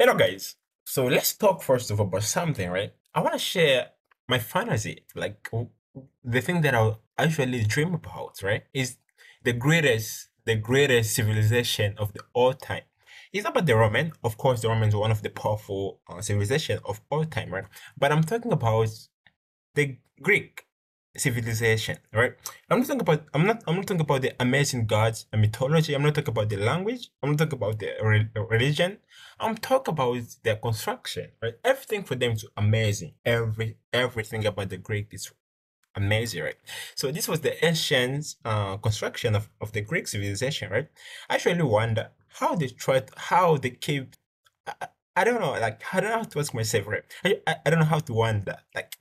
Hello, guys. So let's talk first of all about something, right? I want to share my fantasy, like the thing that I actually dream about, right? Is the greatest civilization of the all time. It's not about the Roman. Of course, the Romans are one of the powerful civilization of all time, right? But I'm talking about the Greek civilization, right? I'm not talking about the amazing gods and mythology. I'm not talking about the language. I'm not talking about the religion. I'm talking about their construction, right? Everything for them is amazing. Everything about the Greek is amazing, right? So this was the ancient construction of the Greek civilization, right? I actually wonder how they keep. I, I I don't know, like I don't know how to ask myself, right? I don't know how to wonder, like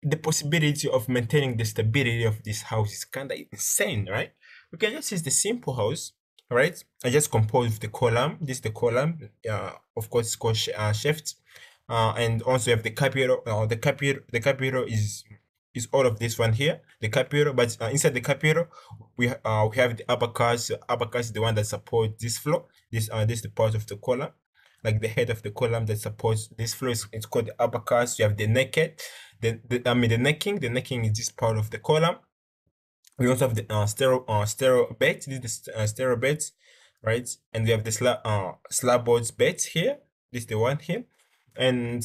the possibility of maintaining the stability of this house is kind of insane, right? We can just use the simple house, right? I just compose the column. This is the column. Of course, it's called shift. And also you have the capital. The capital is all of this one here. The capital, but inside the capital, we have the upper cast. Upper cast is the one that supports this floor. This is the part of the column, like the head of the column that supports this floor. It's called the upper cast. You have the naked, the necking. The necking is this part of the column. We also have the stereo bed. This is the stereo bed, right? And we have the slab boards bed here. This is the one here, and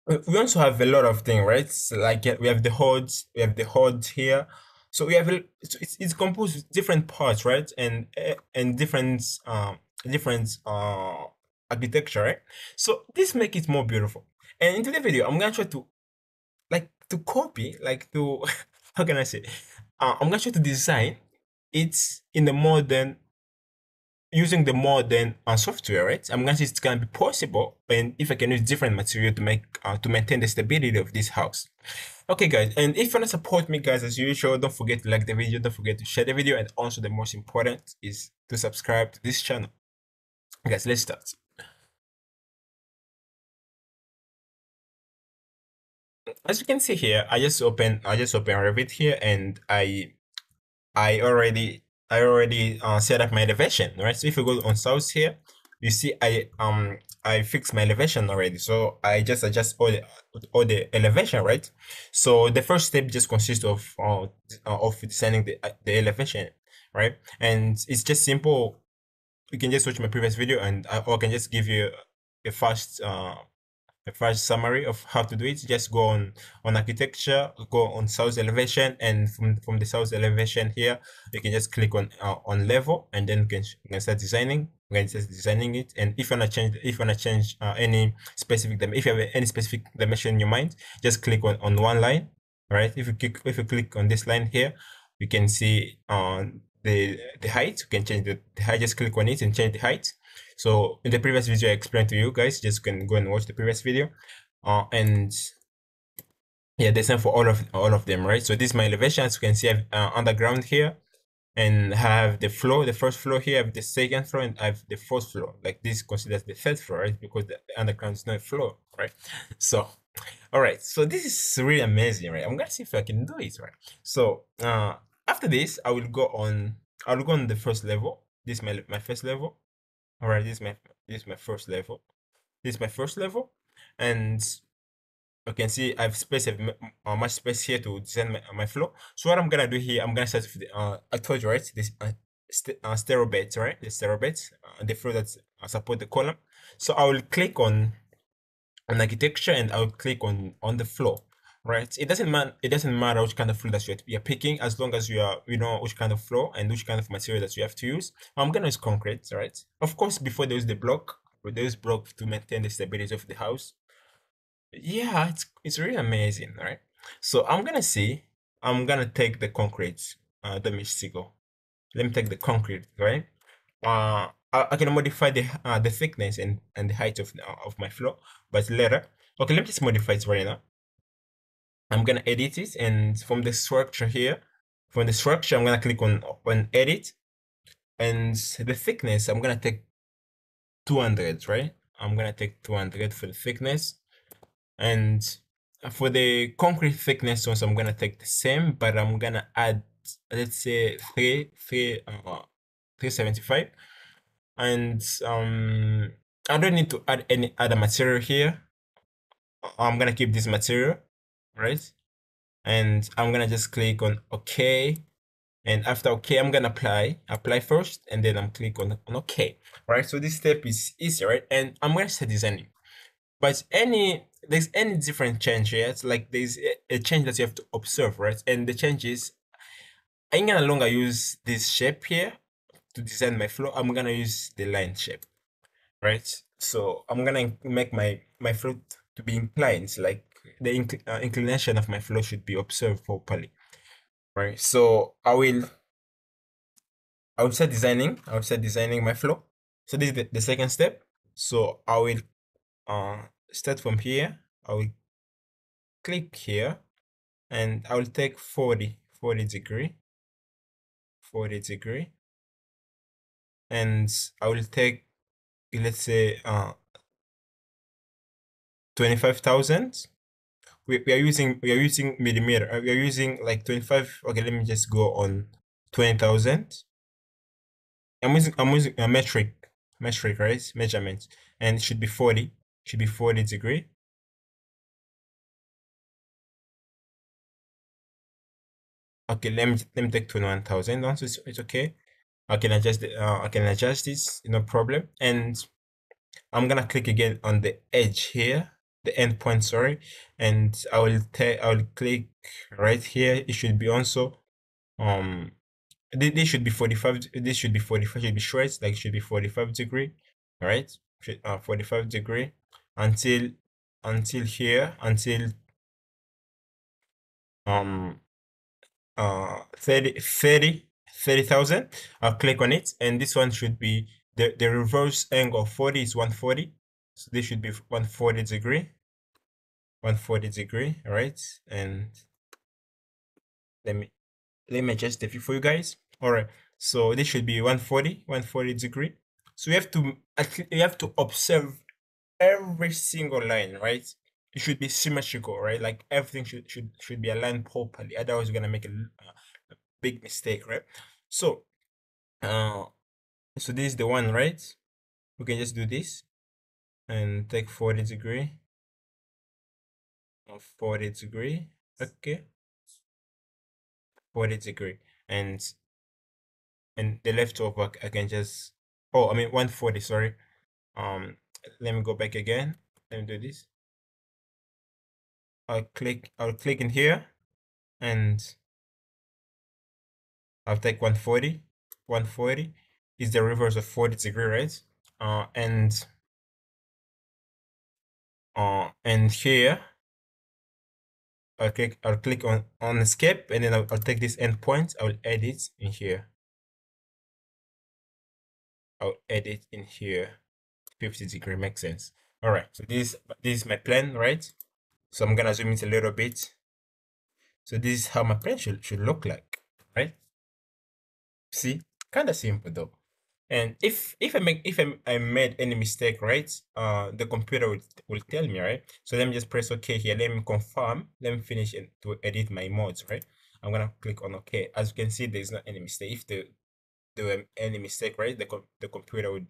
we also have a lot of things, right? So like we have the hoods, we have the hood here. So we have it's composed with different parts, right? And different architecture, right? So this make it more beautiful. And into the video, I'm gonna try to to copy, like to how can I say? I'm gonna try to design it in the modern using the modern software, right? I'm gonna see it's gonna be possible, and if I can use different material to make to maintain the stability of this house. Okay, guys, and if you wanna support me, guys, as usual, don't forget to like the video, don't forget to share the video, and also the most important is to subscribe to this channel. Guys, let's start. As you can see here, I just open Revit here, and I already set up my elevation, right? So if you go on source here, you see I fixed my elevation already. So I just adjust all the elevation, right? So the first step just consists of designing the elevation, right? And it's just simple. You can just watch my previous video, and or I can just give you a fast a first summary of how to do it. Just go on architecture, go on source elevation, and from the source elevation here, you can just click on level, and then you can start designing. You can start designing it, and if you wanna change any specific if you have any specific dimension in your mind, just click on one line, right? If you click on this line here, you can see the height. You can change the height. Just click on it and change the height. So in the previous video, I explained to you guys, just can go and watch the previous video. And yeah, the same for all of them, right? So this is my elevation. As you can see, I have underground here, and have the floor, the first floor here, I have the second floor, and I have the fourth floor. Like this considers the third floor, right? Because the underground is not a floor, right? So, all right. So this is really amazing, right? I'm gonna see if I can do it, right? So after this, I'll go on the first level. This is my first level. All right, this is my first level. This is my first level, and you can see I've much space here to design my flow. So what I'm gonna do here, I'm gonna start with I told you, right, this stereo beds, right, the stereo beds, the flow that support the column. So I will click on architecture, and I will click on the flow. Right, it doesn't matter which kind of flow that you're picking, as long as you know which kind of flow and which kind of material that you have to use. I'm gonna use concrete, right? Of course, before there is the block, there is block to maintain the stability of the house. Yeah, it's really amazing, right? So I'm gonna take the concrete. Let me see go. Let me take the concrete, right? I can modify the thickness and the height of my floor, but later. Okay, let me just modify it right now. I'm gonna edit it, and from the structure here, I'm gonna click on edit, and the thickness I'm gonna take 200, right? I'm gonna take 200 for the thickness, and for the concrete thickness also I'm gonna take the same, but I'm gonna add, let's say 375, and I don't need to add any other material here. I'm gonna keep this material, right? And I'm gonna just click on OK. And after OK, I'm gonna apply first, and then I'm click on OK, right? So this step is easy, right? And I'm gonna start designing. But there's any different change here. It's like there's a change that you have to observe, right? And the change is I'm gonna no longer use this shape here to design my flow. I'm gonna use the line shape, right? So I'm gonna make my flow to be inclined, like the inclination of my flow should be observed properly, right? So I will start designing my flow. So this is the second step. So I will start from here. I will click here, and I will take 40 degree, 40 degree, and I will take, let's say, 25,000. We are using millimeter. We are using like 25. Okay, let me just go on 20,000. I'm using a metric, right? Measurement, and it should be 40. Should be 40 degree. Okay, let me take 21,000. Also, it's okay. I can adjust this, no problem. And I'm gonna click again on the edge here, the endpoint, sorry, and I will click right here. It should be also this should be 45. This should be 45. Should be short, like it should be 45 degree, all right? 45 degree until here, until um 30,000. I'll click on it, and this one should be the reverse angle of 40 is 140. So this should be 140 degree. 140 degree, all right? And let me adjust the view for you guys. All right, so this should be 140 degree. So you have to observe every single line, right? It should be symmetrical, right? Like everything should be aligned properly. Otherwise, you're gonna make a big mistake, right? So uh so this is the one, right? We can just do this and take 40 degree or 40 degree. Okay, 40 degree. And the leftover I can just, oh, I mean 140, sorry. Let me go back again. Let me do this. I'll click in here, and I'll take 140. 140 is the reverse of 40 degree, right? And here I'll click on escape, and then I'll take this endpoint. I will add it in here. I'll add it in here. 50 degree makes sense. All right, so this is my plan, right? So I'm gonna zoom in a little bit. So this is how my plan should look like, right? See, kind of simple though. And if I made any mistake, right? The computer will tell me, right? So let me just press OK here. Let me confirm. Let me finish it to edit my mods, right? I'm gonna click on OK. As you can see, there's not any mistake. If there were any mistake, right? The computer would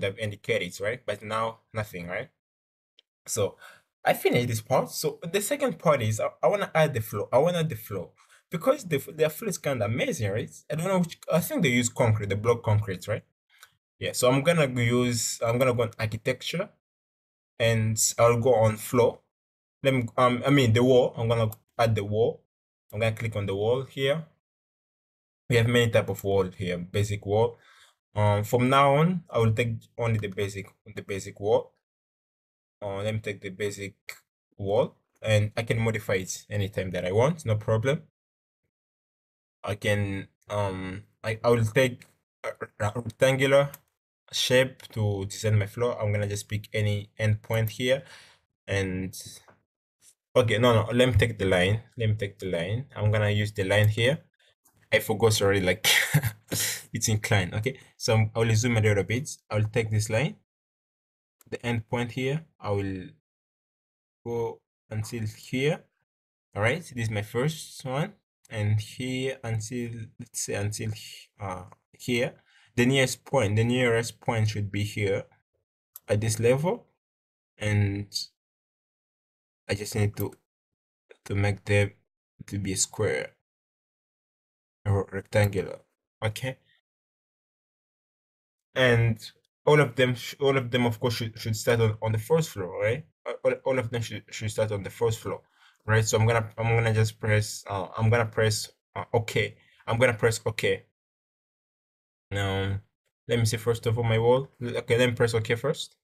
have indicated, right? But now nothing, right? So I finished this part. So the second part is I want to add the flow. I want to add the flow because their flow is kind of amazing, right? I don't know I think they use concrete, the block concrete, right? Yeah. So I'm gonna go on architecture, and I'll go on flow. I mean the wall. I'm gonna add the wall. I'm gonna click on the wall here. We have many type of wall here. Basic wall. From now on, I will take only the basic wall. Let me take the basic wall, and I can modify it anytime that I want, no problem. I can I will take a rectangular shape to design my floor. I'm gonna just pick any endpoint here, and okay, no, let me take the line. I'm gonna use the line here. I forgot already, like it's inclined. Okay, so I will zoom a little bit. I will take this line, the endpoint here. I will go until here. All right, this is my first one, and here until, let's say, until here. The nearest point should be here. at this level, and I just need to make them to be square or rectangular. Okay, and all of them, of course, should start on the first floor, right? All of them should start on the first floor, right? So I'm gonna just press I'm gonna press OK. I'm gonna press OK. Now, let me see first of all my wall. Okay, let me press OK first.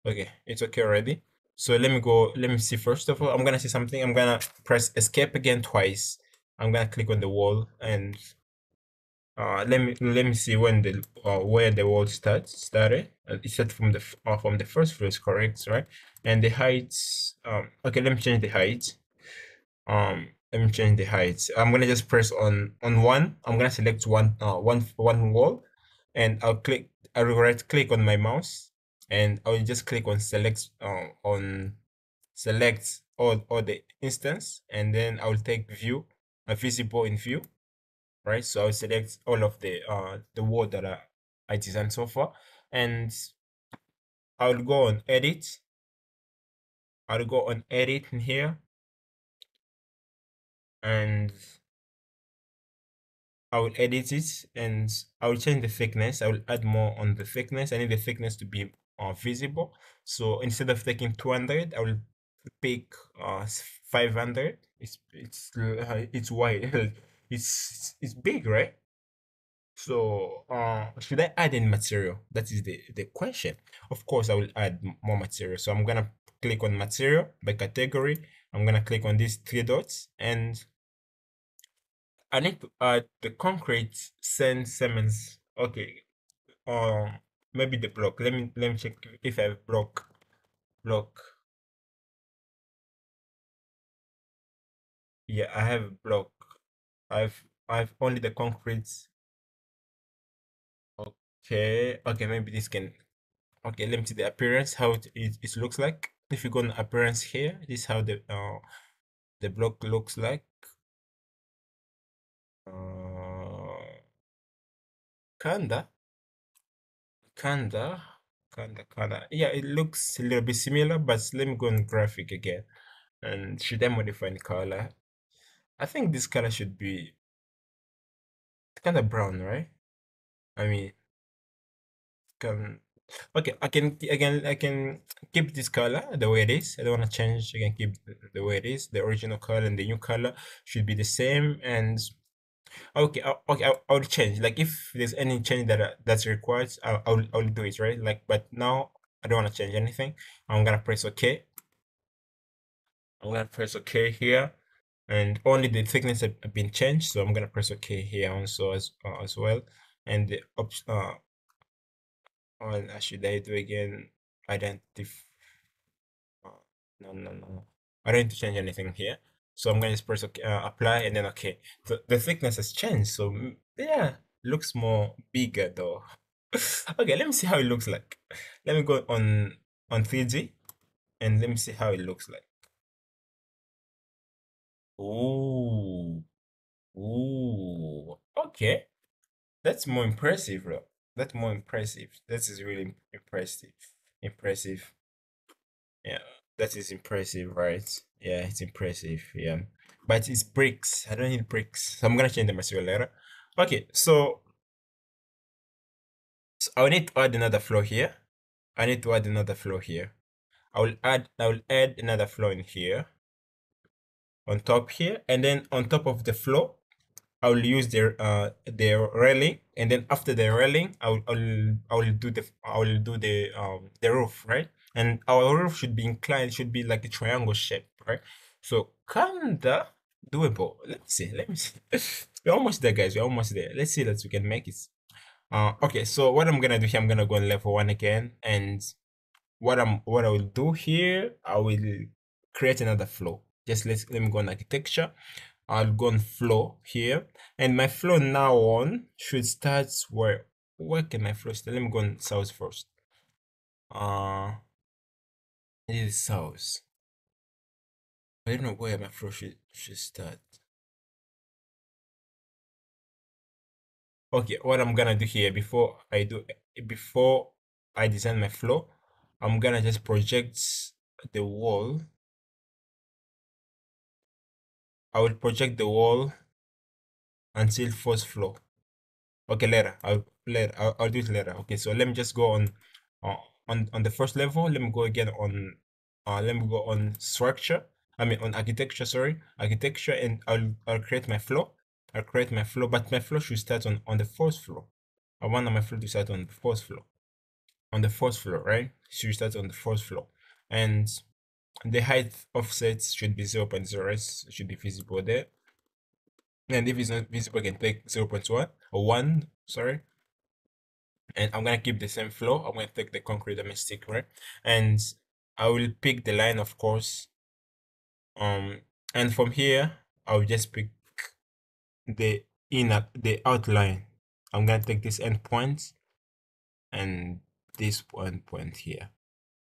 Okay, it's okay already. So let me go. Let me see first of all. I'm gonna see something. I'm gonna press Escape again twice. I'm gonna click on the wall and let me see when the where the wall started. It started from the first floor, is correct, right? And the heights. Okay, let me change the height. Let me change the height. I'm gonna just press on one. I'm gonna select one wall, and I'll right click on my mouse, and I'll just click on select all the instance, and then I'll take view, visible in view, right? So I'll select all of the wall that I designed so far, and I'll go on edit. I'll go on edit in here, and I will edit it, and I will change the thickness. I will add more on the thickness. I need the thickness to be visible. So instead of taking 200, I will pick 500. It's wide. It's big, right? So should I add any material? That is the question. Of course, I will add more material. So I'm gonna click on material by category. I'm gonna click on these three dots, and I need to add the concrete sand cements. Okay. Um, maybe the block. Let me check if I have block. Yeah, I have block. I've only the concrete. Okay. Okay, maybe this can. Okay, let me see the appearance, how it looks like. If you go on appearance here, this is how the block looks like. Uh, kinda, kinda, kinda. Yeah, it looks a little bit similar, but let me go on graphic again. And should I modify the color? I think this color should be kind of brown, right? I mean, can okay, I can keep this color the way it is. I don't want to change. I can keep the way it is. The original color and the new color should be the same. And okay, I'll change. Like if there's any change that's required, I'll do it, right? Like, but now I don't want to change anything. I'm gonna press OK. I'm gonna press OK here, and only the thickness have been changed. So I'm gonna press OK here also as well. And the should I do again? Identify. No, no, no. I don't need to change anything here. So I'm gonna just press OK, apply, and then OK. So the thickness has changed. So yeah, looks more bigger though. Okay, let me see how it looks like. Let me go on 3D, and let me see how it looks like. Ooh. Ooh, okay. That's more impressive, bro. That's more impressive. That is really impressive. Impressive. Yeah, that is impressive, right? Yeah, it's impressive. Yeah. But it's bricks. I don't need bricks. So I'm gonna change the material later. Okay, so I need to add another floor here. I need to add another floor here. I will add another floor in here on top here, and then on top of the floor I will use the railing, and then after the railing, I will do the roof, right? And our roof should be inclined, should be like a triangle shape, right? So kinda doable. Let me see. We're almost there, guys. We're almost there. Let's see that we can make it. Okay. So what I'm gonna do here, I'm gonna go on level one again, and what I will do here, I will create another flow. Just let me go on architecture. I'll go on flow here, and my flow now on should start where can my flow start? Let me go on south first. Uh this is south. I don't know where my flow should start. Okay, what I'm gonna do here before I design my floor, I'm gonna just project the wall. I will project the wall until first floor. Okay, I'll do it later. Okay, so let me just go uh, on the first level. Let me go again on let me go on structure. I mean on architecture, sorry. Architecture, and I'll create my floor. I'll create my floor, but my floor should start on the first floor. I want my floor to start on the first floor. On the first floor, right? Should start on the first floor. And the height offset should be 0.0, right? Should be visible there. And if it's not visible, I can take 0.1 or 1, sorry. And I'm gonna keep the same flow. I'm gonna take the concrete domestic, right? And I will pick the line, of course. And from here, I'll just pick the outline. I'm gonna take this endpoint and this point here,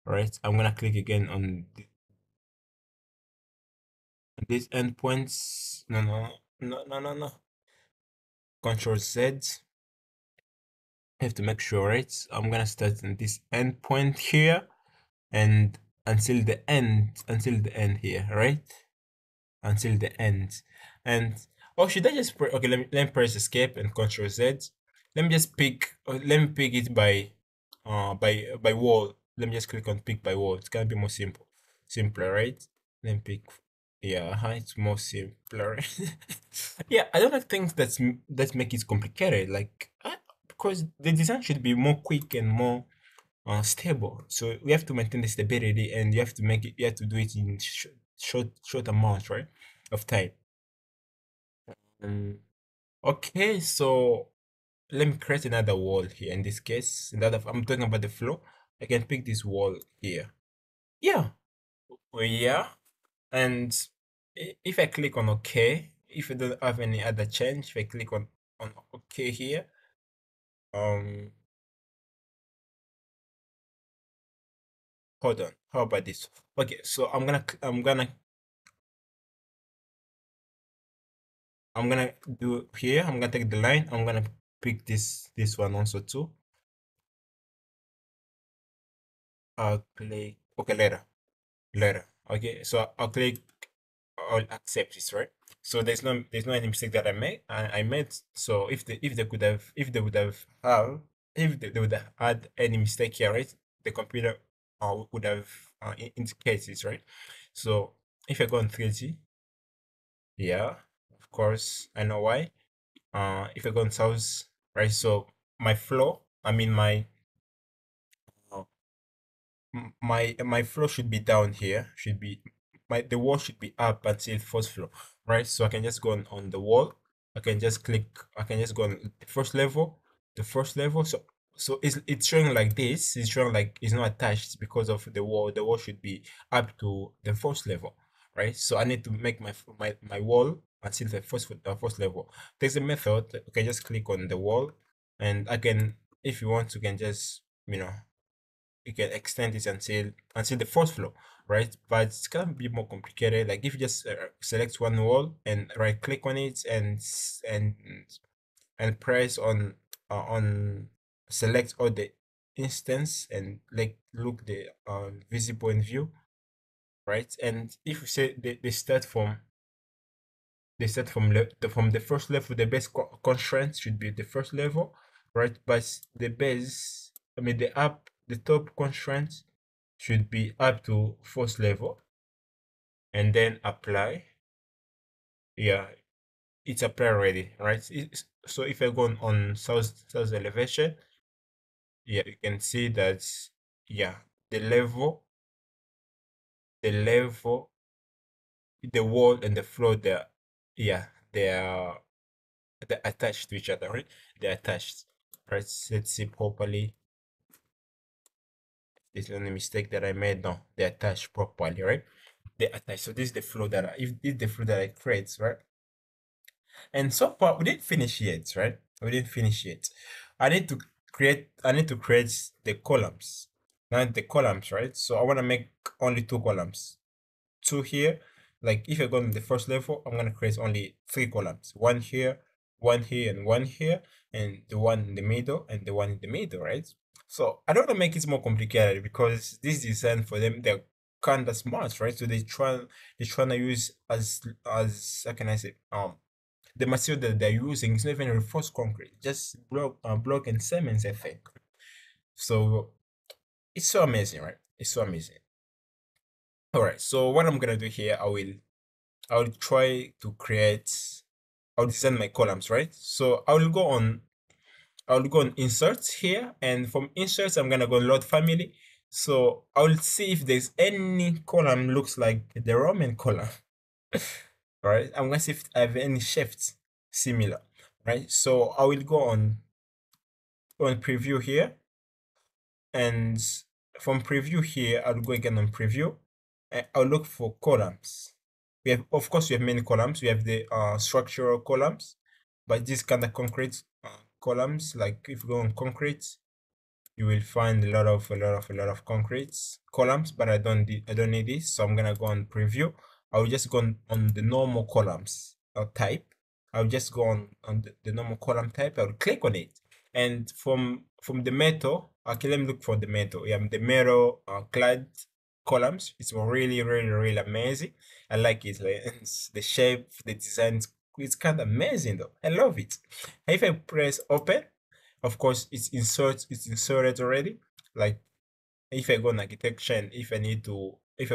right? I'm gonna click again on these endpoints. No. Control Z. I have to make sure, right? I'm gonna start in this endpoint here and until the end here, right? Until the end. And oh, should I just okay, let me press escape and control Z. Let me just pick let me pick it by wall. Let me just click on pick by wall. It's gonna be more simpler, right? Let me pick, yeah, it's more simpler, right? Yeah, I don't like things that make it complicated, like because the design should be more quick and more stable. So we have to maintain the stability, and you have to do it in short amounts, right, of time. Um, okay, so let me create another wall here. In this case, I'm talking about the floor. I can pick this wall here. Yeah, yeah. And if I click on OK, if I don't have any other change, if I click on OK here, um, hold on. How about this? Okay, so I'm gonna do here. I'm gonna take the line. I'm gonna pick this one also too. I'll click okay later. Okay, so I'll click. I'll accept this, right? So there's no any mistake that I made. So if they could have if they would have if they would have had any mistake here, right? The computer would have indicated this, right? So if I go on 3D, yeah, of course I know why. If I go on south, right? So my floor, I mean uh, my floor should be down here. Should be the wall should be up until first floor, right? So I can just go on the wall. I can just click. I can just go on the first level. The first level. So it's showing like this. It's showing like it's not attached because of the wall. The wall should be up to the first level, right? So I need to make my wall until the first level. There's a method. You can just click on the wall, and I can, if you want, you can just you can extend it until the first floor, right? But it's gonna be more complicated. Like if you just select one wall and right click on it and press on select all the instance and like look the visible in view, right? And if you say they start from the first level, the base constraint should be the first level, right? But the base, I mean the top constraint should be up to first level, and then apply. Yeah, it's apply already, right? So if I go on south elevation, yeah, you can see that, yeah, the level, the level, the wall and the floor, yeah, they're attached to each other, right? They're attached, right? Let's see properly. This is only mistake that I made. No, they're attached properly, right? They're attached. So this is the flow that if this is the flow that I create, right? And so far we didn't finish yet, right? We didn't finish yet. I need to create the columns. Now the columns, right? So I want to make only two columns. Two here. Like if I go on the first level, I'm gonna create only three columns. One here, one here and one here, and the one in the middle and the one in the middle, right? So I don't want to make it more complicated because this design for them, they're kind of smart, right? So they're trying to use as how can I say, the material that they're using is not even reinforced concrete, just block and cement, I think. So it's so amazing, right? It's so amazing. All right, so what I'm gonna do here, I will try to create, I'll design my columns, right? So I'll go on inserts here, and from inserts I'm gonna go load family. So I'll see if there's any column looks like the Roman column. All right, I'm gonna see if I have any shifts similar, right? So I will go on preview here, and from preview here I'll go again on preview, and I'll look for columns. We have, of course, we have many columns. We have the structural columns, but these kind of concrete columns, like if you go on concrete, you will find a lot of concrete columns, but I don't need this, so I'm gonna go on preview. I will just go on the normal columns type. I'll just go on the normal column type. I'll click on it, and from the metal, okay, let me look for the metal. Yeah, the metal clad columns. It's really amazing. I like it. Like, it's the shape, the design. It's kind of amazing though. I love it. If I press open, of course it's inserted already. Like if I go on architecture, and if I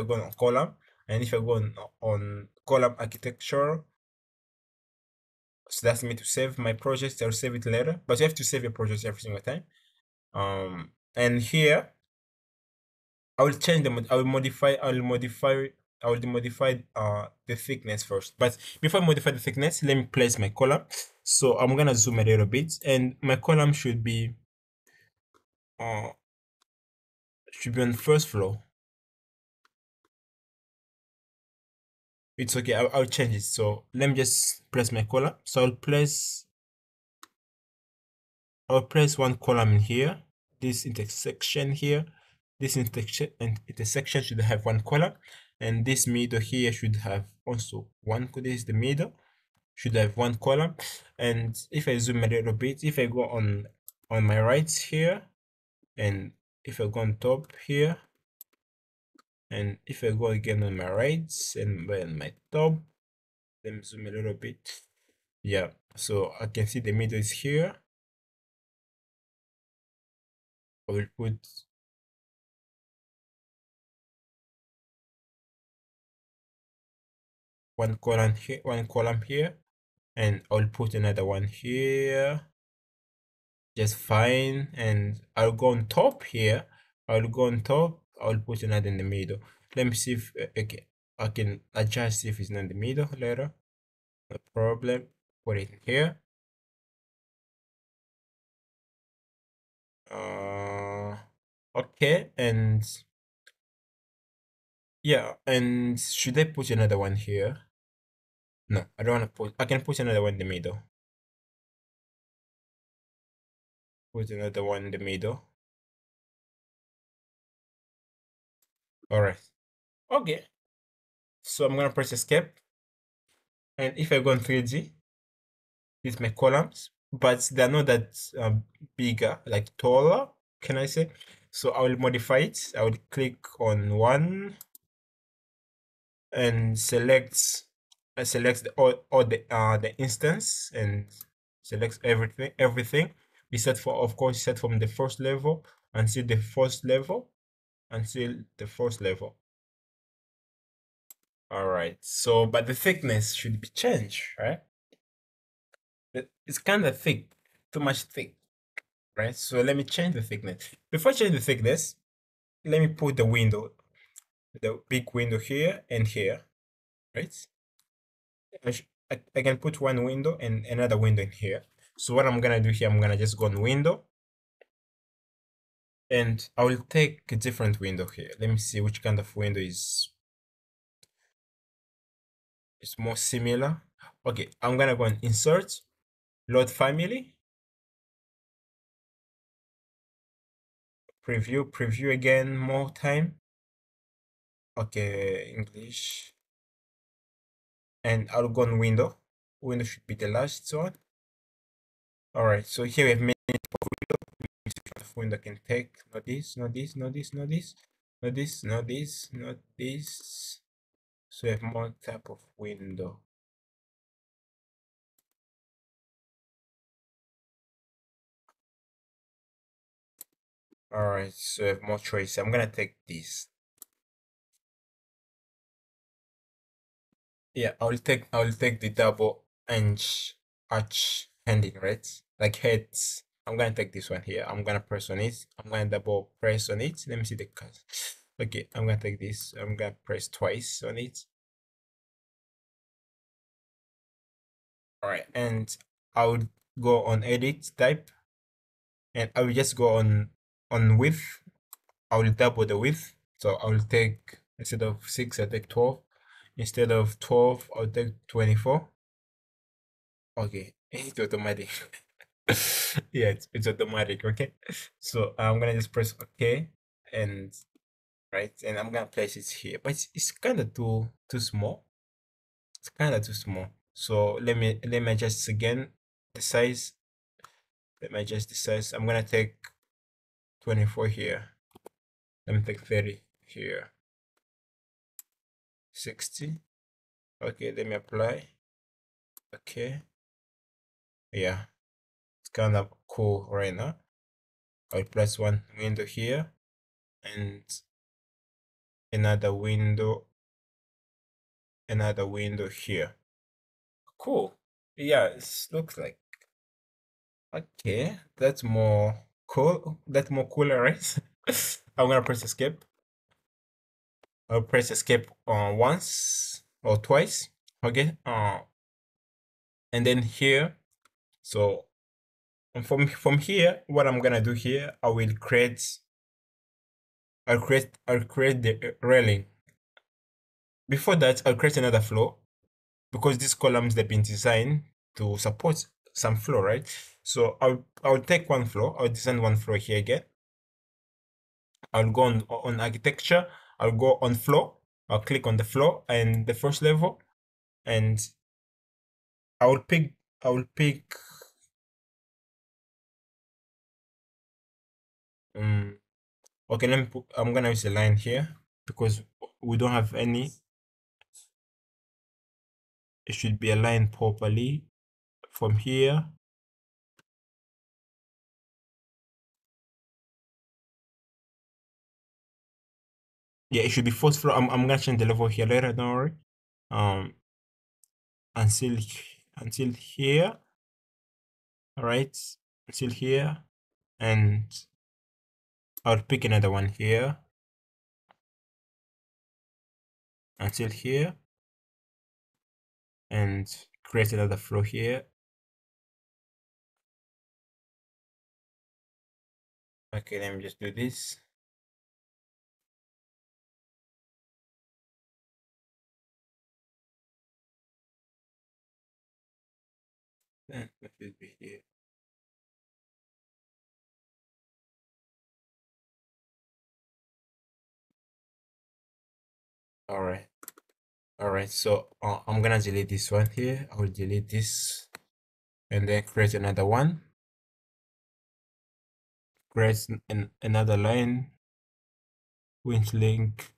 go on column, and if I go on column architecture, so that's me to save my project. I'll save it later, but you have to save your project every single time. And here I will change them. I will modify the thickness first. But before I modify the thickness, let me place my column. So I'm gonna zoom a little bit, and my column should be on first floor. It's okay. I'll change it. So let me just press my column. So I'll place one column in here. This intersection here. This intersection should have one column, and this middle here should have also one. This is the middle, should have one column. And if I zoom a little bit, if I go on my right here, and if I go on top here, and if I go again on my right and on my top, let me zoom a little bit. Yeah, so I can see the middle is here. I will put one column here, and I'll put another one here, just fine. And I'll go on top here. I'll put another in the middle. Let me see if okay, I can adjust if it's not in the middle later. No problem. Put it here. Okay, and yeah, and should I put another one here? No, I don't want to put. I can put another one in the middle. Put another one in the middle. All right. Okay. So I'm gonna press escape, and if I go on 3D, it's my columns, but they're not that bigger, like taller. Can I say? So I will modify it. I will click on one and select. I select all the instance, and select everything. We set for, of course, set from the first level until the first level All right. So, but the thickness should be changed, right? It's kind of thick, too much thick, right? So let me change the thickness. Before I change the thickness, let me put the big window here and here, right? I can put one window and another window in here. So what I'm gonna do here, I'm gonna just go on window, and I will take a different window here. Let me see which kind of window is more similar. Okay, I'm gonna go and insert, load family, preview again more time. Okay, English. And I'll go on window. Window should be the last one. All right, so here we have many window can take. Not this, not this, not this, not this, not this, not this, not this. So we have more type of window. All right, so we have more choice. I'm gonna take this. Yeah, I'll take the double arch handing, right? Like heads. I'm gonna take this one here. I'm gonna press on it. I'm gonna double press on it. Let me see the cut. Okay, I'm gonna take this. I'm gonna press twice on it. All right, and I would go on edit type, and I will just go on width. I will double the width. So I will take, instead of 6, I'll take 12. Instead of 12, I'll take 24. Okay, it's automatic. Yeah, it's automatic. Okay, so I'm gonna just press OK, and right, and I'm gonna place it here, but it's kind of too small. It's kind of too small. So let me adjust again the size. Let me adjust the size. I'm gonna take 24 here. Let me take 30 here. 60. Okay, let me apply. Okay, yeah, it's kind of cool right now. I'll place one window here and another window here. Cool. Yeah, it looks like, okay, that's more cool. That's more cooler, right? I'm gonna press escape. I'll press escape once or twice. Okay. And then here. So from here, what I'm gonna do here, I'll create the railing. Before that, I'll create another floor, because these columns, they've been designed to support some floor, right? So I'll take one floor. I'll design one floor here again. I'll go on architecture. I'll go on floor. I'll click on the floor and the first level, and I will pick. I will pick. Okay, let me put. I'm gonna use a line here because we don't have any. It should be aligned properly from here. Yeah, it should be first floor. I'm gonna change the level here later. Don't worry. Um, until until here. All right, until here, and I'll pick another one here until here, and create another floor here. Okay, let me just do this. Then it should be here. All right. All right. So I'm gonna delete this one here. I will delete this, and then create another one. Create another line, which link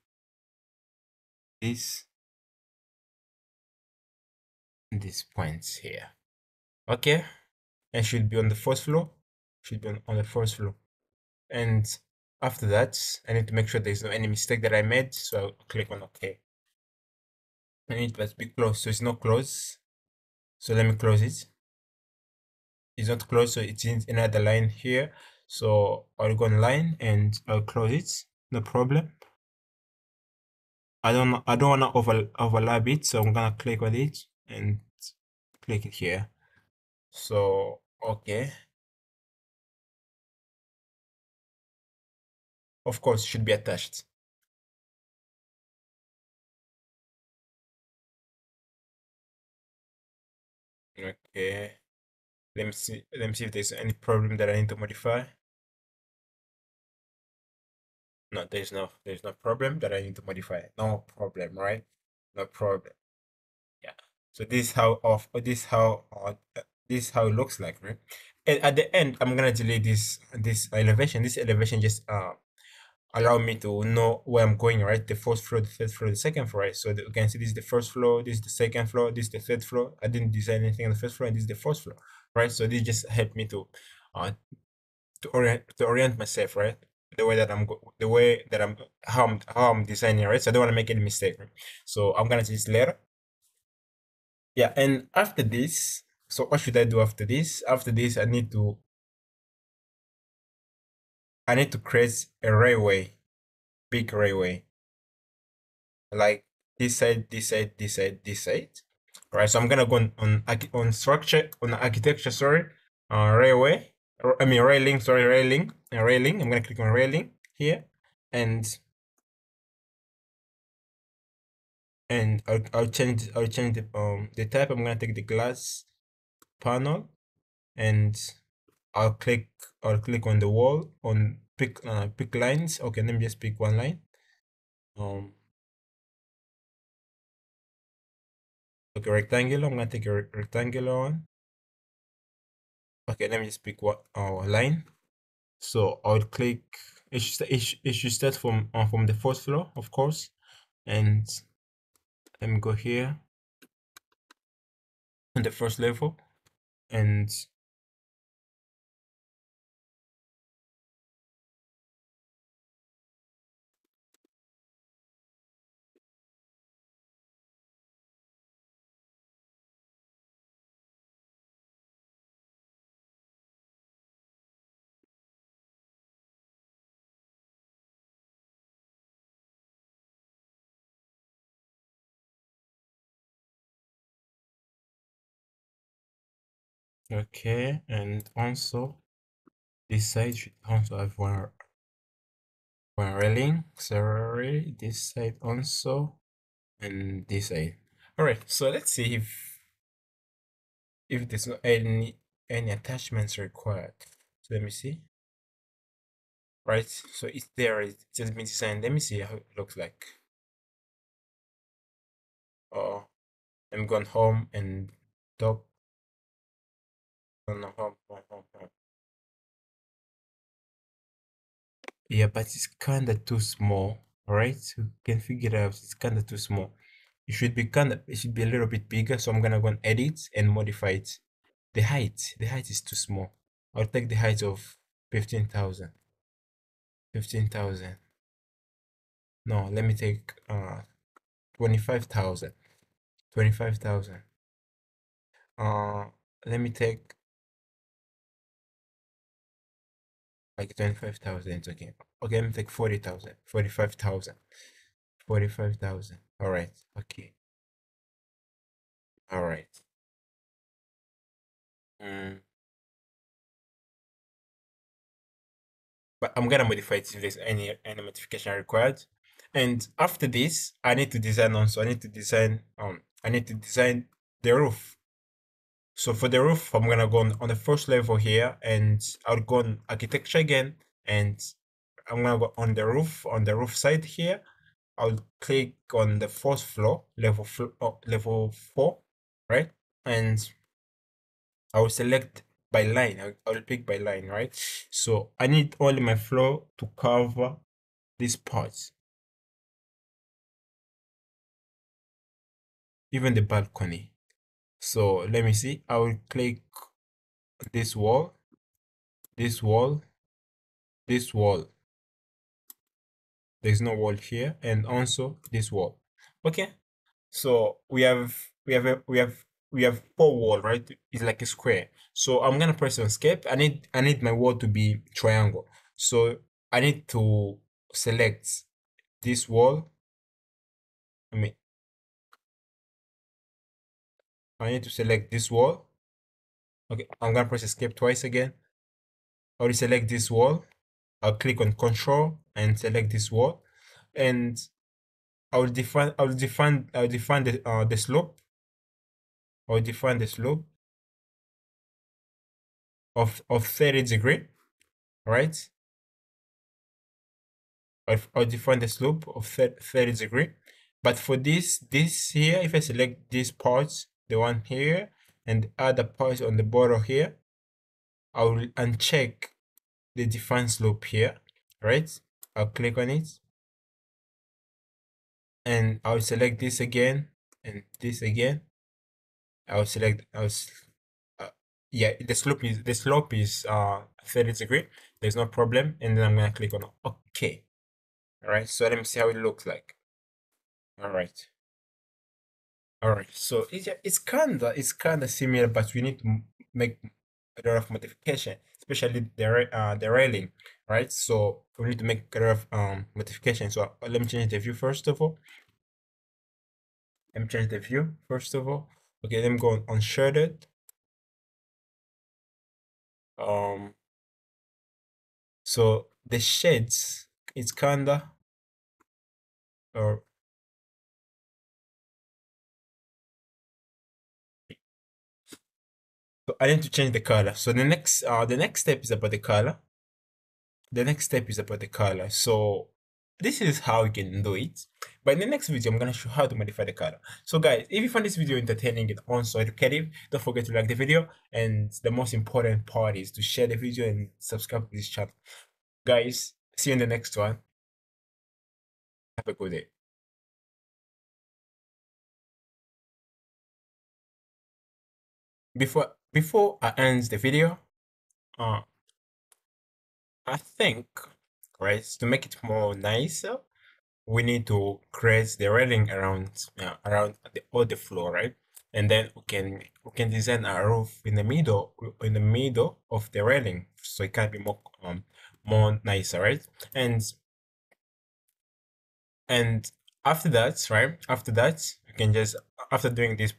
this these points here. Okay, and should be on the first floor. Should be on the first floor. And after that, I need to make sure there's no any mistake that I made. So I'll click on OK. And it must be closed. So it's not closed. So let me close it. It's not closed, so it's in another line here. So I'll go on line and I'll close it. No problem. I don't want to overlap it, so I'm gonna click on it and click it here. So okay. Of course, it should be attached. Okay. Let me see. Let me see if there's any problem that I need to modify. No, there's no problem that I need to modify. No problem, right? No problem. Yeah. So this is how it looks like, right? And at the end, I'm gonna delete this elevation. This elevation just allow me to know where I'm going, right? The first floor, the third floor, the second floor, right? So you can see this is the first floor, this is the second floor, this is the third floor. I didn't design anything on the first floor, and this is the fourth floor, right? So this just helped me uh to orient myself, right? The way that the way that how I'm designing, right? So I don't want to make any mistake. Right? So I'm gonna do this later. Yeah, and after this, so what should I do after this? After this, I need to create a railway, big railway, like this side, this side, this side, this side. All right, so I'm gonna go on structure, on architecture, sorry, railway. I mean railing, sorry, railing. I'm gonna click on railing here, and I'll change the type. I'm gonna take the glass panel, and I'll click on the wall on pick lines. Okay, let me just pick one line. Okay, rectangular. I'm gonna take a rectangular one. Okay, let me just pick what line. So I'll click. It should start from the first floor, of course, and let me go here on the first level, and okay, and also this side should also have one railing. Sorry, this side also, and this side. All right, so let's see if there's not any attachments required. So let me see. Right, so it's there. It's just been designed. Let me see how it looks like. Oh, I'm going home and top on home. Yeah, but it's kind of too small. All right, so you can figure it out. It's kind of too small. It should be a little bit bigger. So I'm gonna go and edit and modify it. The height is too small. I'll take the height of 15,000. 15,000. No, let me take 25,000. 25,000. Uh, let me take like 25,000. Okay. Okay, let me take 40,000. 45,000. 45,000. All right. Okay. All right. Mm. But I'm gonna modify it if there's any modification required. And after this, I need to design also. I need to design the roof. So for the roof, I'm gonna go on the first level here, and I'll go on architecture again, and I'm gonna go on the roof side here. I'll click on the first floor, level 4, right? And I will select by line. I'll pick by line, right? So I need only my floor to cover this part, even the balcony. So let me see. I will click this wall, this wall, this wall. There's no wall here, and also this wall. Okay. So we have 4 wall, right? It's like a square. So I'm gonna press on escape. I need my wall to be triangle. So I need to select this wall. I mean, I need to select this wall. Okay, I'm gonna press escape twice again. I will select this wall. I'll click on control and select this wall, and I'll define the slope. I'll define the slope of 30 degree, right? I'll define the slope of 30 degree. But for this here, if I select these parts, the one here and the other parts on the border here, I'll uncheck the define slope here, right? I'll click on it and I'll select this again and this again. I'll select, uh, yeah, the slope is 30 degree. There's no problem. And then I'm gonna click on OK. All right, so let me see how it looks like. All right. All right, so it's kinda similar, but we need to make a lot of modification, especially the railing, right? So we need to make a lot of modification. So let me change the view first of all. Let me change the view first of all. Okay, let me go on shaded. Um, so the shades, it's kinda or so I need to change the color. So the next step is about the color. The next step is about the color. So this is how you can do it. But in the next video, I'm gonna show how to modify the color. So guys, if you find this video entertaining and also educative, don't forget to like the video. And the most important part is to share the video and subscribe to this channel. Guys, see you in the next one. Have a good day. Before I end the video, uh, I think, right, to make it more nicer, we need to create the railing around all the floor, right? And then we can design a roof in the middle of the railing, so it can be more nicer, right? And after that, right? After that, you can just after doing this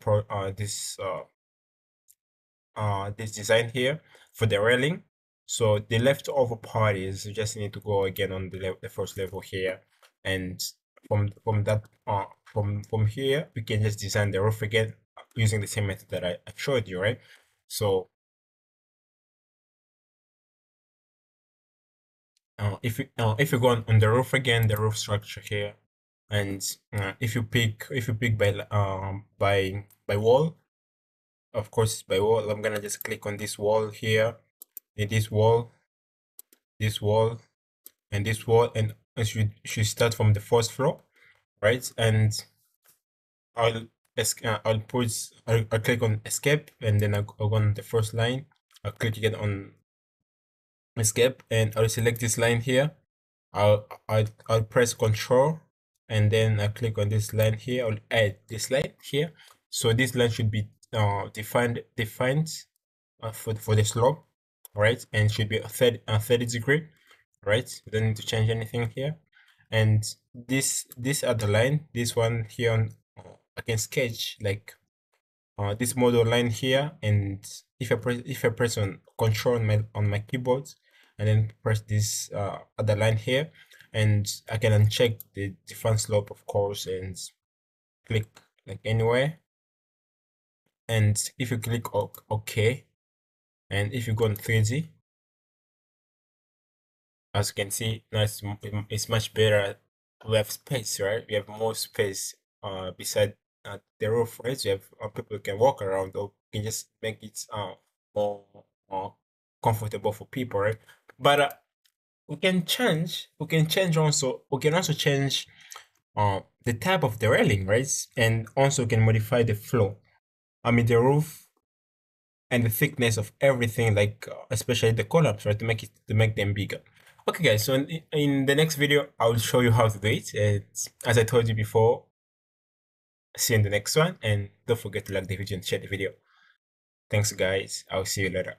design here for the railing. So the leftover part is you just need to go again on the first level here, and from here we can just design the roof again using the same method that I showed you, right? So if you go on the roof again, the roof structure here, and if you pick by wall, of course by wall, I'm gonna just click on this wall here, in this wall, and this wall, and I should start from the first floor, right? And I'll I'll click on escape, and then I'll go on the first line. I'll click again on escape, and I'll select this line here. I'll press Control, and then I click on this line here. I'll add this line here. So this line should be defined for the slope, right? And should be a 30 degree, right? You don't need to change anything here. And this other line, this one here I can sketch like this model line here, and if I press on Control on my keyboard, and then press this other line here, and I can uncheck the define slope, of course, and click like anywhere. And if you click OK, and if you go on 3D, as you can see, now it's much better. We have space, right? We have more space beside the roof, right? So you have people can walk around, or can just make it more comfortable for people, right? But we can also change the type of the railing, right? And also can modify the floor. I mean the roof and the thickness of everything, like especially the columns, right? To make them bigger. Okay, guys. So in the next video, I will show you how to do it. And as I told you before, see you in the next one, and don't forget to like the video and share the video. Thanks, guys. I'll see you later.